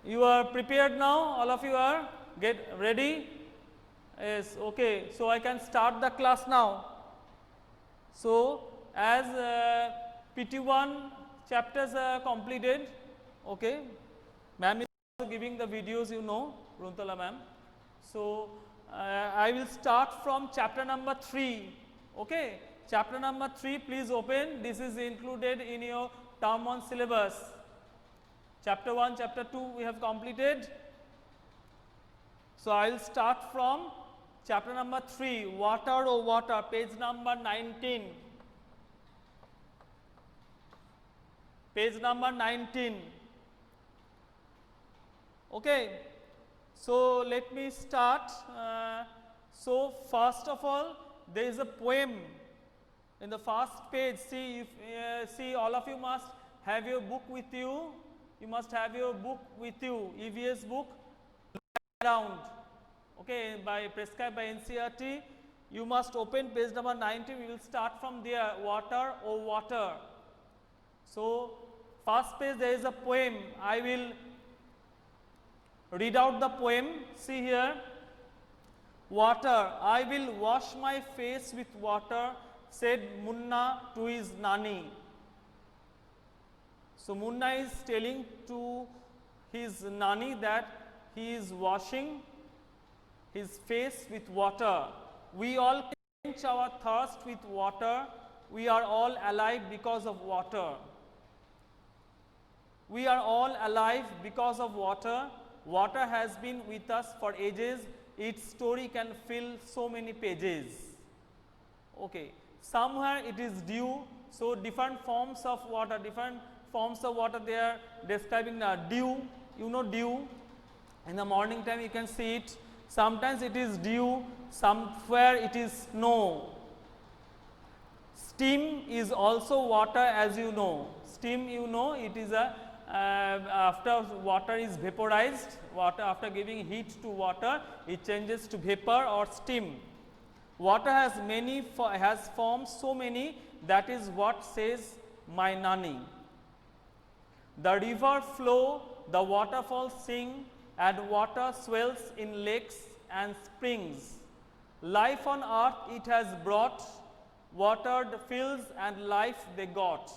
You are prepared now? All of you are get ready? Yes, okay. So I can start the class now. So as PT1 chapters are completed, okay. Ma'am is also giving the videos, you know, Runtala ma'am. So I will start from chapter number 3. Okay, chapter number 3. Please open. This is included in your term 1 syllabus. Chapter 1, chapter 2 we have completed. So I will start from chapter number 3, water or water, page number 19. Page number 19. Okay. So let me start. So first of all, there is a poem in the first page. See, if see, all of you must have your book with you. You must have your book with you, EVS book around. Okay, by prescribed by NCERT. You must open page number 19. We will start from there. Water or water. So first page there is a poem. I will read out the poem. See here. Water. I will wash my face with water, said Munna to his Nani. So Munna is telling to his Nani that he is washing his face with water. We all quench our thirst with water. We are all alive because of water. We are all alive because of water. Water has been with us for ages. Its story can fill so many pages. Okay. Somewhere it is dew. So different forms of water, they are describing the dew. You know dew. In the morning time you can see it. Sometimes it is dew, somewhere it is snow. Steam is also water, as you know. Steam, you know, it is a after water is vaporized, water after giving heat to water, it changes to vapor or steam. Water has forms so many, that is what says my Nani. The river flow, the waterfalls sing, and water swells in lakes and springs. Life on earth it has brought, watered fields and life they got.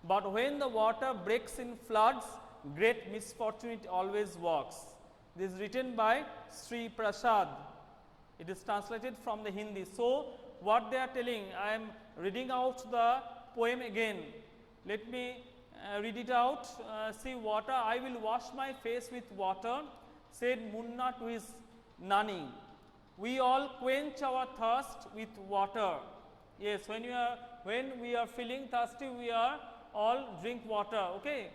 But when the water breaks in floods, great misfortune it always walks. This is written by Sri Prasad. It is translated from the Hindi. So what they are telling, I am reading out the poem again. Let me read it out. See, water, I will wash my face with water, said Munna to his Nani. We all quench our thirst with water. Yes, when we are feeling thirsty, we are all drink water. Okay.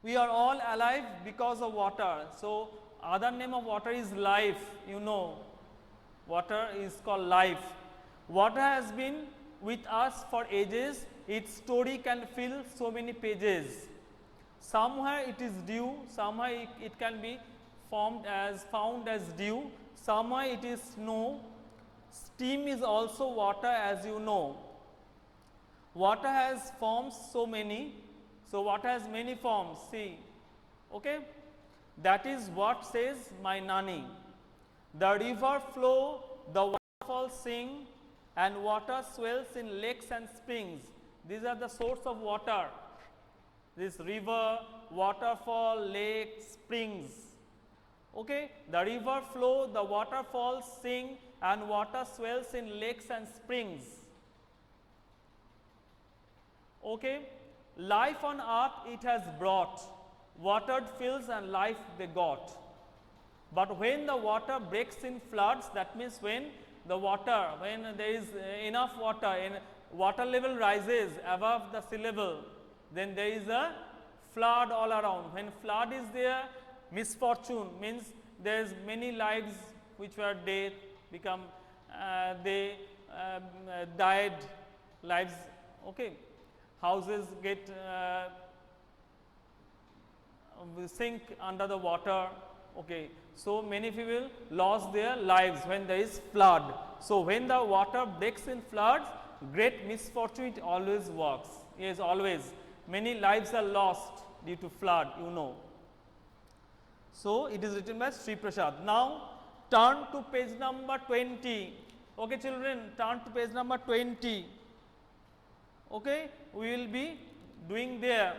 We are all alive because of water. So other name of water is life. You know, water is called life. Water has been with us for ages. Its story can fill so many pages. Somewhere it is dew, somewhere it can be found as dew, somewhere it is snow. Steam is also water, as you know. Water has forms so many. So water has many forms. See, okay. That is what says my Nani. The river flow, the waterfalls sing, and water swells in lakes and springs. These are the source of water. This river, waterfall, lake, springs. Okay. The river flow, the waterfalls sing, and water swells in lakes and springs. Okay. Life on earth it has brought, watered fields and life they got. But when the water breaks in floods, that means when there is enough water, and water level rises above the sea level, then there is a flood all around. When flood is there, misfortune means there is many lives which were dead, died lives. Okay. Houses get sink under the water. Okay. So many people lost their lives when there is flood. So when the water breaks in floods, great misfortune it always works. Yes, always. Many lives are lost due to flood, you know. So it is written by Sri Prasad. Now turn to page number 20. Okay, children, turn to page number 20. Okay, we will be doing there.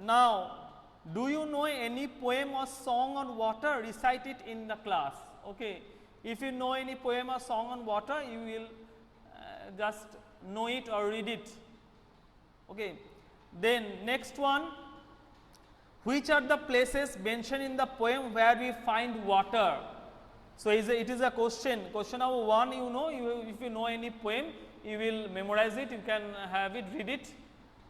Now, do you know any poem or song on water? Recite it in the class. Okay, if you know any poem or song on water, you will just know it or read it. Okay, then next one. Which are the places mentioned in the poem where we find water? So it is a question. Question number 1, you know, if you know any poem, you will memorize it, you can have it, read it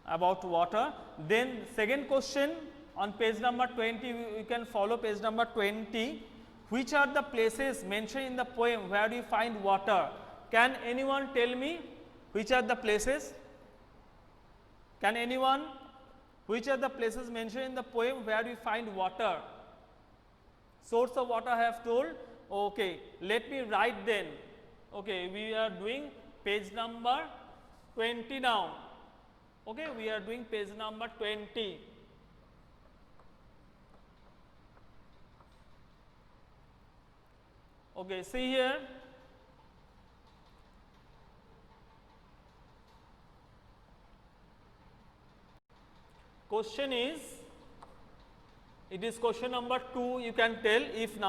about water. Then second question on page number 20, you can follow page number 20. Which are the places mentioned in the poem where we find water? Can anyone tell me which are the places? Can anyone? Which are the places mentioned in the poem where we find water? Source of water I have told. Okay, let me write then. Okay, we are doing page number 20 now. Okay, we are doing page number 20. Okay, see here. Question is, it is question number 2, you can tell if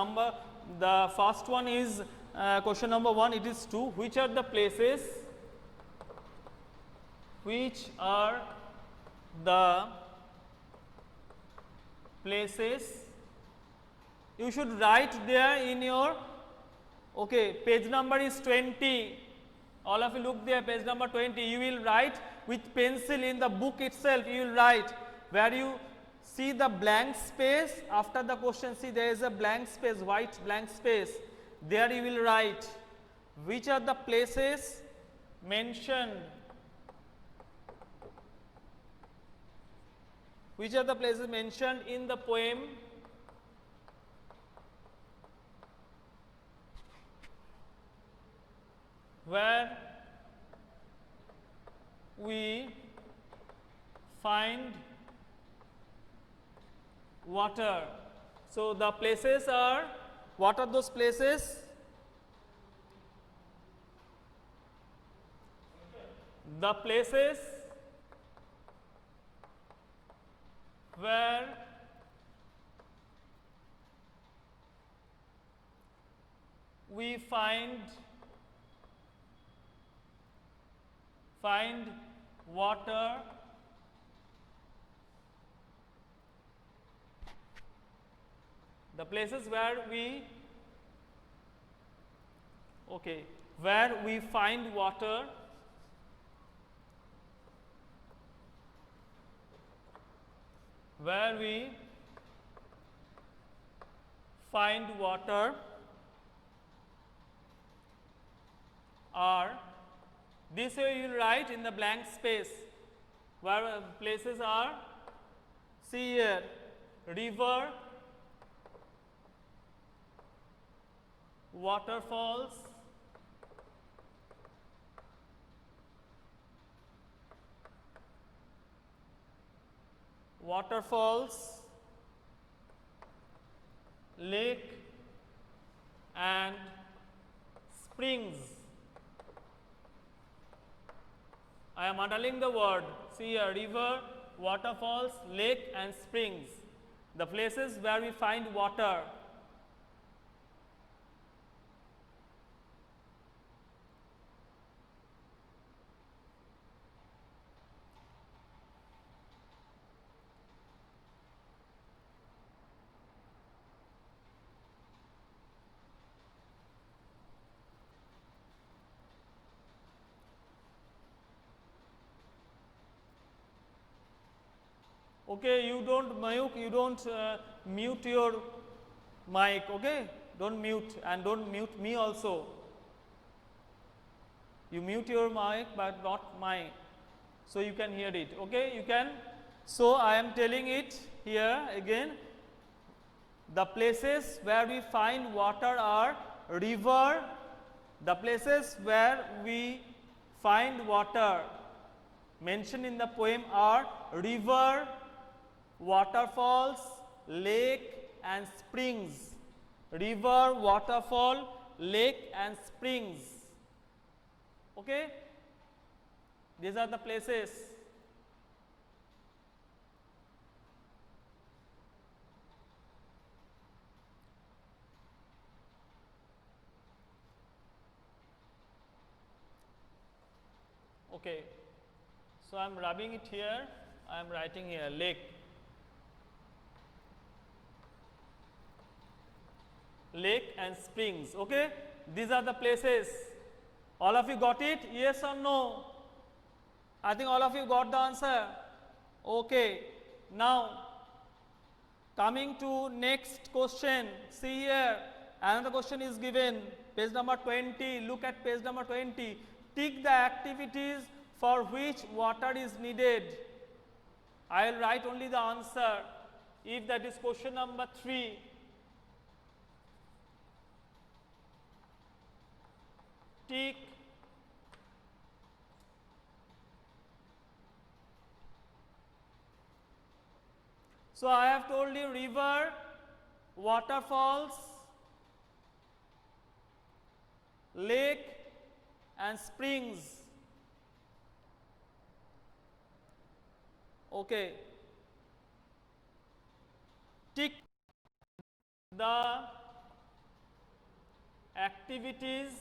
the first one is question number 1, it is 2. Which are the places? Which are the places? You should write there in your, okay, page number is 20. All of you look there, page number 20. You will write with pencil in the book itself, you will write where you see the blank space after the question. See, there is a blank space, white blank space. There you will write which are the places mentioned. Which are the places mentioned in the poem where we find water. So the places are, what are those places? The places where we find water the places where we find water are, this way you will write in the blank space where places are, see here, river, waterfalls, lake and springs. I am underlining the word. See here, river, waterfalls, lake and springs. The places where we find water. Okay, you don't mute your mic, okay? Don't mute and don't mute me also. You mute your mic but not mine, so you can hear it, okay? You can. So I am telling it here again. The places where we find water are river. The places where we find water mentioned in the poem are river, waterfalls, lake and springs. River, waterfall, lake and springs. Okay? These are the places. Okay. So, I am rubbing it here, I am writing here lake. Lake and springs. Okay? These are the places. All of you got it? Yes or no? I think all of you got the answer. Okay. Now, coming to next question. See here, another question is given. Page number 20. Look at page number 20. Tick the activities for which water is needed. I will write only the answer if that is question number 3. Tick so I have told you river, waterfalls, lake and springs. Okay. Tick the activities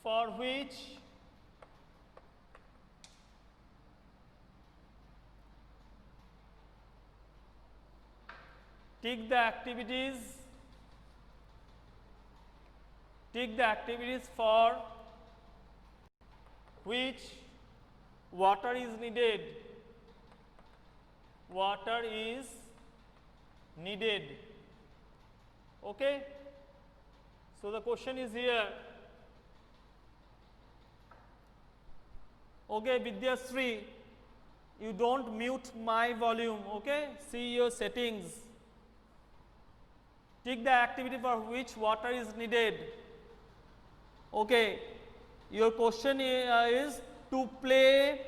for which tick the activities for which water is needed. Water is needed. Okay? So the question is here. Okay, Vidyashree, you don't mute my volume. Okay? See your settings. Tick the activity for which water is needed. Okay. Your question is to play,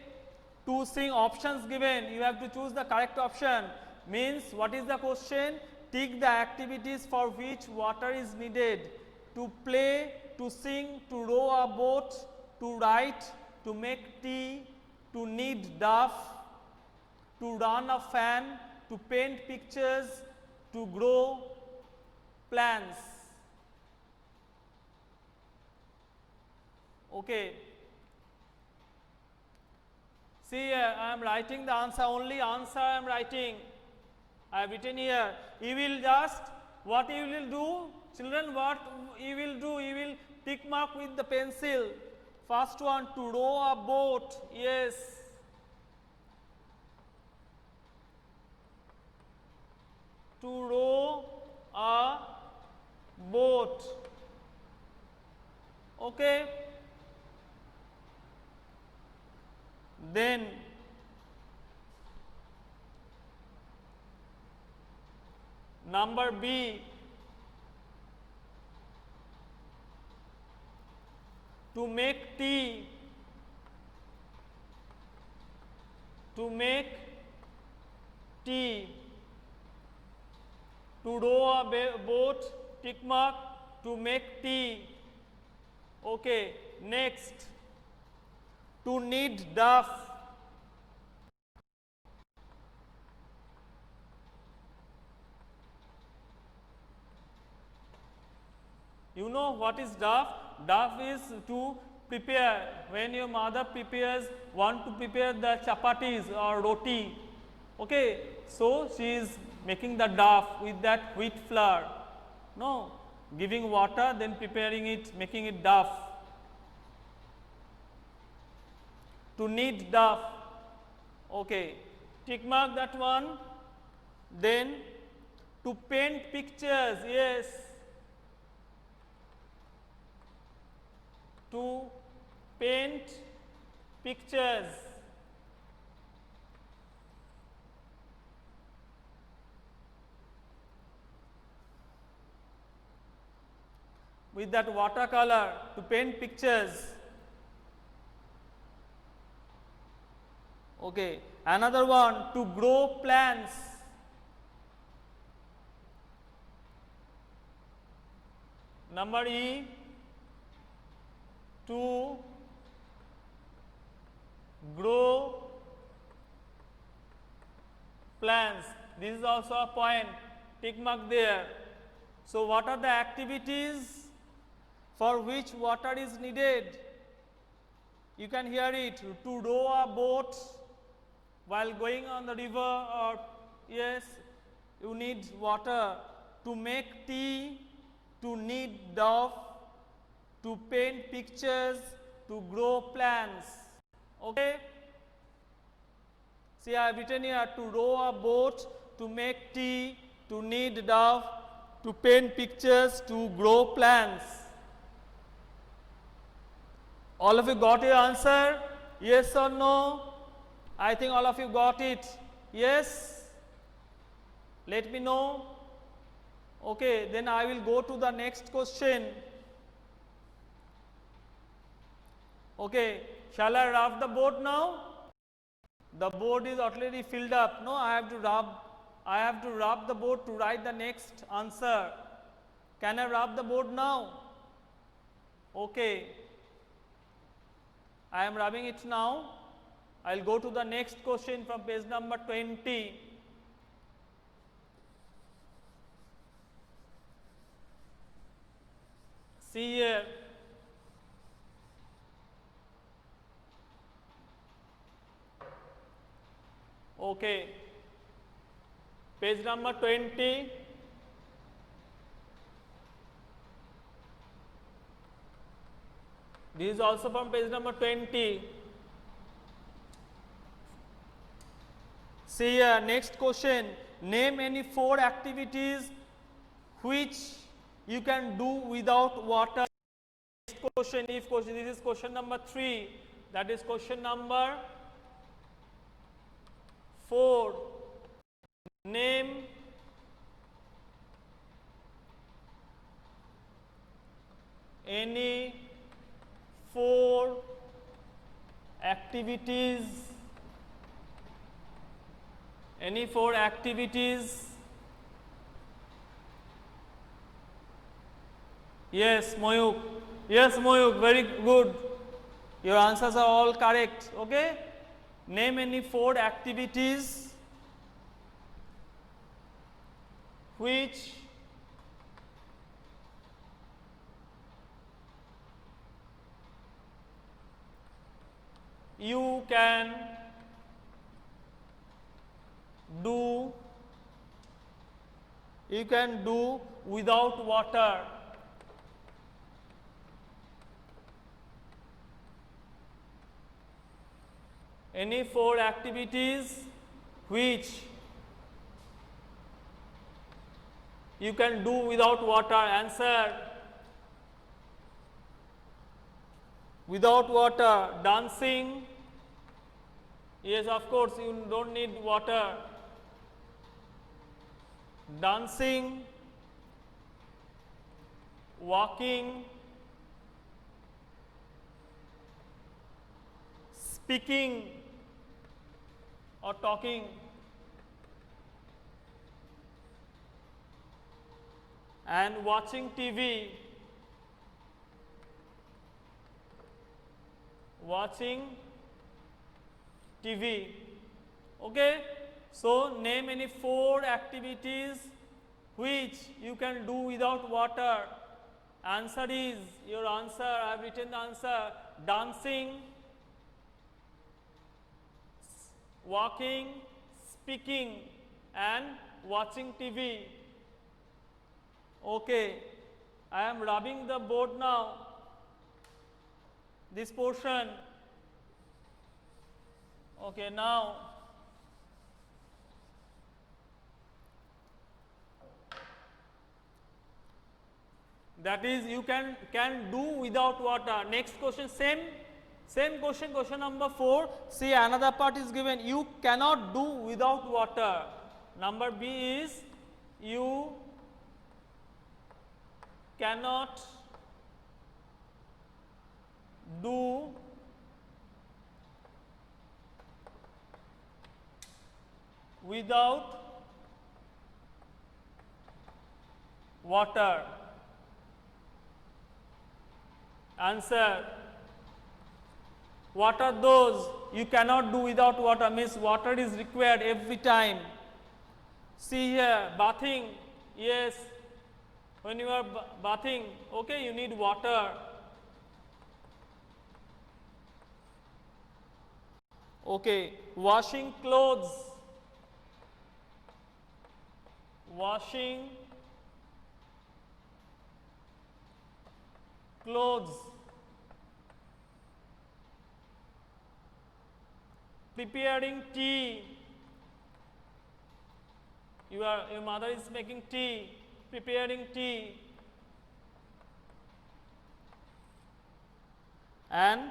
to sing, options given. You have to choose the correct option. Means what is the question? Tick the activities for which water is needed. To play, to sing, to row a boat, to write, to make tea, to knead duff, to run a fan, to paint pictures, to grow plants. Okay. See here, I am writing the answer, only answer I am writing. I have written here. You will just, what you will do, children, what you will do, you will tick mark with the pencil. First one, to row a boat, yes. To row a boat. Okay. Then number B, to make tea, to make tea, to row a boat, tick mark, to make tea. Okay, next, to knead duff. You know what is duff? Duff is to prepare. When your mother want to prepare the chapatis or roti. Okay, so she is making the duff with that wheat flour. No, giving water, then preparing it, making it duff. To knead duff. Okay, tick mark that one. Then to paint pictures, yes. To paint pictures. With that watercolor, to paint pictures. Okay. Another one, to grow plants. Number E, to grow plants. This is also a point, tick mark there. So what are the activities for which water is needed? You can hear it, to row a boat while going on the river, or yes, you need water. To make tea, to knead dough, to paint pictures, to grow plants. Okay? See, I have written here, to row a boat, to make tea, to knead dough, to paint pictures, to grow plants. All of you got your answer? Yes or no? I think all of you got it. Yes? Let me know. Okay, then I will go to the next question. Okay, shall I rub the board now? The board is already filled up. No, I have to rub the board to write the next answer. Can I rub the board now? Okay. I am rubbing it now. I will go to the next question from page number 20. See here. Okay. Page number 20. This is also from page number 20. See here, next question. Name any 4 activities which you can do without water. Next question, if question, this is question number 3. That is question number 4. Name any 4 activities, Yes, Moyuk. Yes, Moyuk, very good. Your answers are all correct. Okay? Name any 4 activities which you can do without water. Any 4 activities which you can do without water. Answer. Without water. Dancing. Yes, of course, you don't need water. Dancing, walking, speaking or talking, and watching TV. Okay? So, name any 4 activities which you can do without water. Answer is, your answer, I have written the answer, dancing, walking, speaking and watching TV. Okay, I am rubbing the board now, this portion. Okay, now that is you can do without water. Next question, same question, question number 4. See, another part is given, you cannot do without water. Number B is, you cannot do without water? Answer. What are those you cannot do without water? Means water is required every time. See here, bathing. Yes, when you are bathing, okay, you need water. Okay, washing clothes. Washing clothes. Preparing tea. Your mother is making tea. Preparing tea. And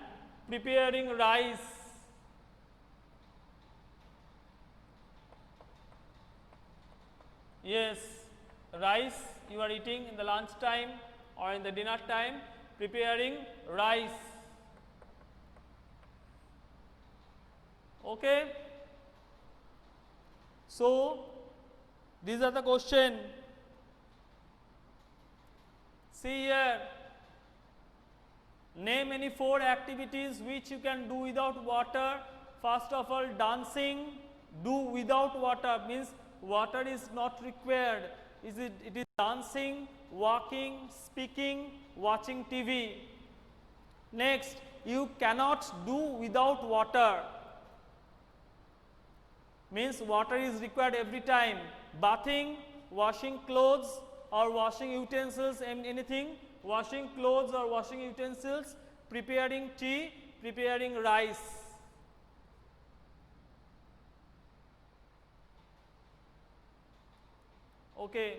preparing rice. Yes, rice you are eating in the lunch time or in the dinner time, preparing rice. Okay. So, these are the question. See here, name any 4 activities which you can do without water. First of all, dancing, do without water, means water is not required. It is dancing, walking, speaking, watching TV. Next, you cannot do without water, means water is required every time. Bathing, washing clothes or washing utensils, anything, washing clothes or washing utensils, preparing tea, preparing rice. Okay.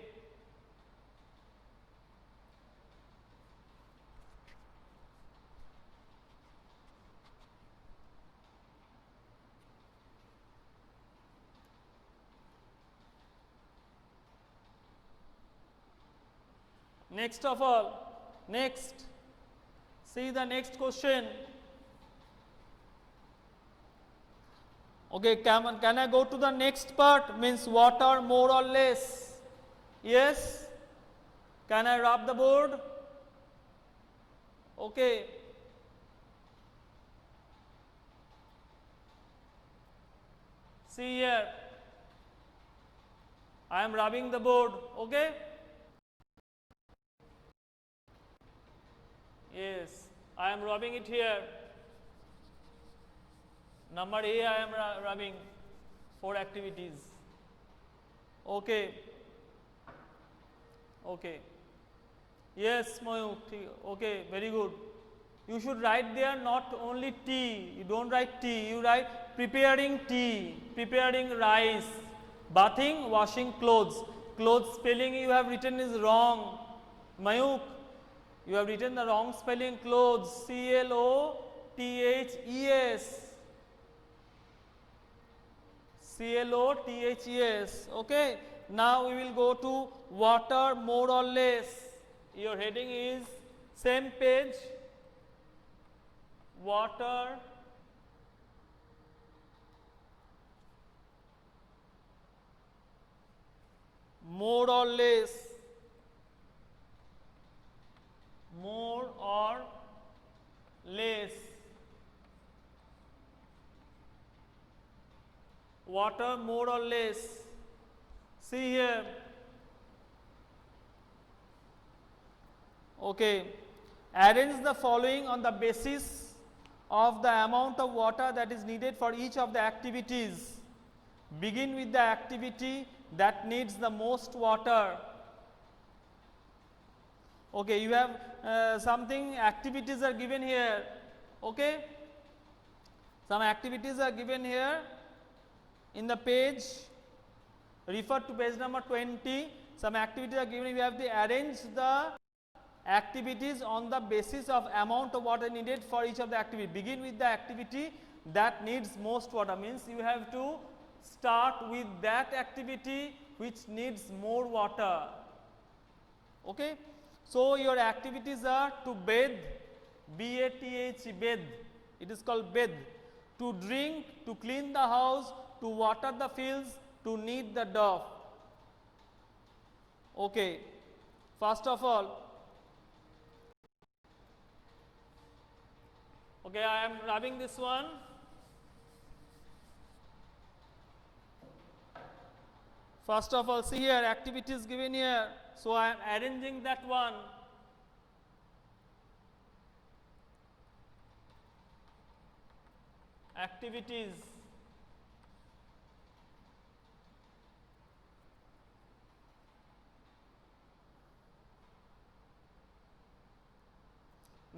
Next of all, next, see the next question. Okay, can I go to the next part? Means water more or less? Yes? Can I rub the board? Okay. See here, I am rubbing the board. Okay? Yes, I am rubbing it here. Number A, I am rubbing 4 activities. Okay. Okay. Yes, Mayuk. Okay, very good. You should write there not only tea. You don't write tea. You write preparing tea, preparing rice, bathing, washing clothes. Clothes spelling you have written is wrong. Mayuk, you have written the wrong spelling. Clothes, CLOTHES. CLOTHES. Okay. Now we will go to water more or less. Your heading is same page. Water more or less. More or less. Water more or less. See here. Okay. Arrange the following on the basis of the amount of water that is needed for each of the activities. Begin with the activity that needs the most water. Okay, you have something, activities are given here. Okay. Some activities are given here in the page. Refer to page number 20. Some activities are given. You have to arrange the activities on the basis of amount of water needed for each of the activity. Begin with the activity that needs most water, means you have to start with that activity which needs more water. Okay. So, your activities are to bathe, B-A-T-H, bathe, it is called bathe, to drink, to clean the house, to water the fields, to knead the dough. Okay, first of all, okay, I am rubbing this one. First of all, see here, activities given here. So I am arranging that one. Activities.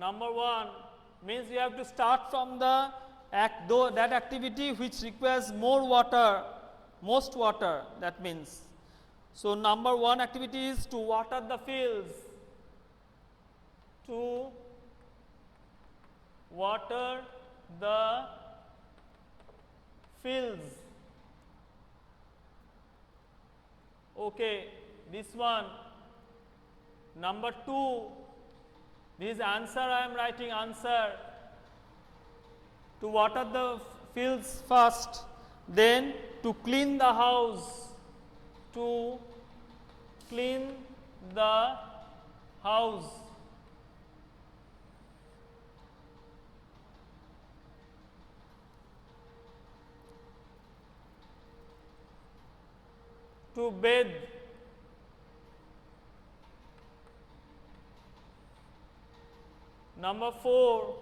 Number 1 means you have to start from the that activity which requires more water, most water, that means. So number 1 activity is to water the fields. To water the fields. Okay, this one. Number 2, this answer I am writing answer. To water the fields first, then to clean the house. To clean the house. To bathe. Number 4,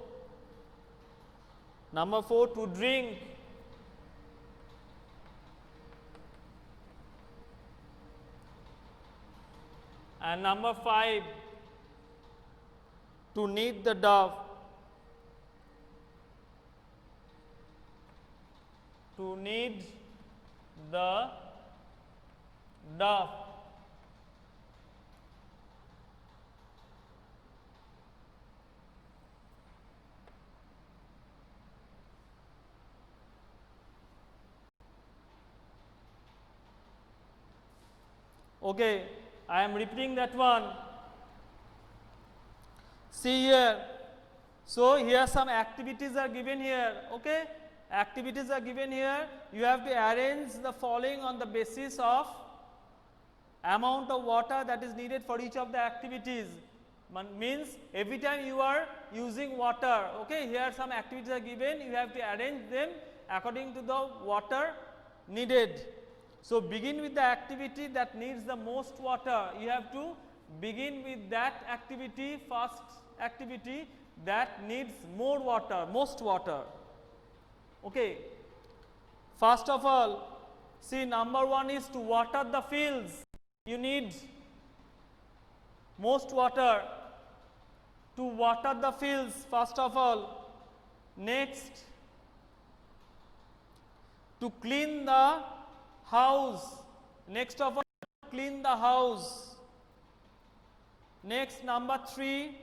to drink. And number 5, to knead the dough. To knead the dough. Okay, I am repeating that one. See here. So here some activities are given here. Okay, activities are given here. You have to arrange the following on the basis of amount of water that is needed for each of the activities. Means every time you are using water. Okay, here some activities are given. You have to arrange them according to the water needed. So begin with the activity that needs the most water. You have to begin with that activity, first activity that needs more water, most water. Okay. First of all, see, number 1 is to water the fields. You need most water to water the fields, first of all. Next, to clean the house. Next of all, clean the house. Next, number 3,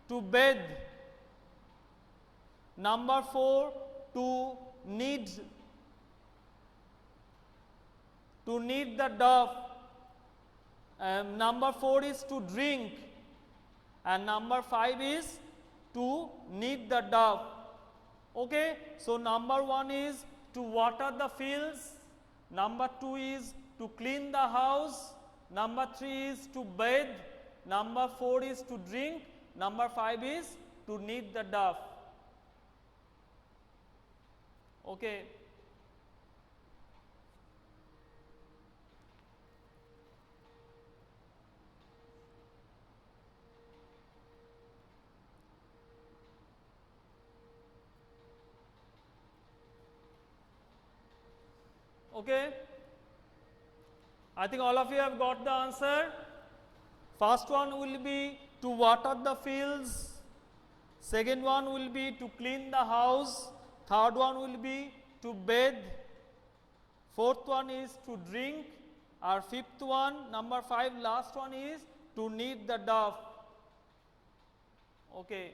to bathe. Number 4, to knead the dough. Number 4 is to drink, and number 5 is to knead the dough. Okay, so number 1 is to water the fields. Number 2 is to clean the house. Number 3 is to bathe. Number 4 is to drink. Number 5 is to knead the dough. Okay. Okay. I think all of you have got the answer. First one will be to water the fields. Second one will be to clean the house. Third one will be to bathe. Fourth one is to drink. Our fifth one, number 5, last one is to knead the dough. Okay.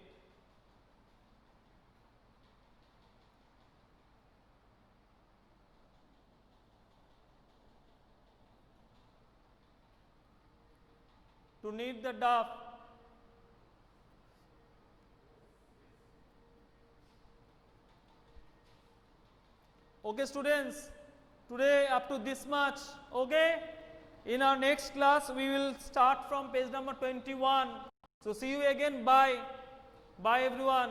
To knead the dough. Okay, students, Today up to this much. Okay. In our next class we will start from page number 21. So see you again. Bye. Bye everyone.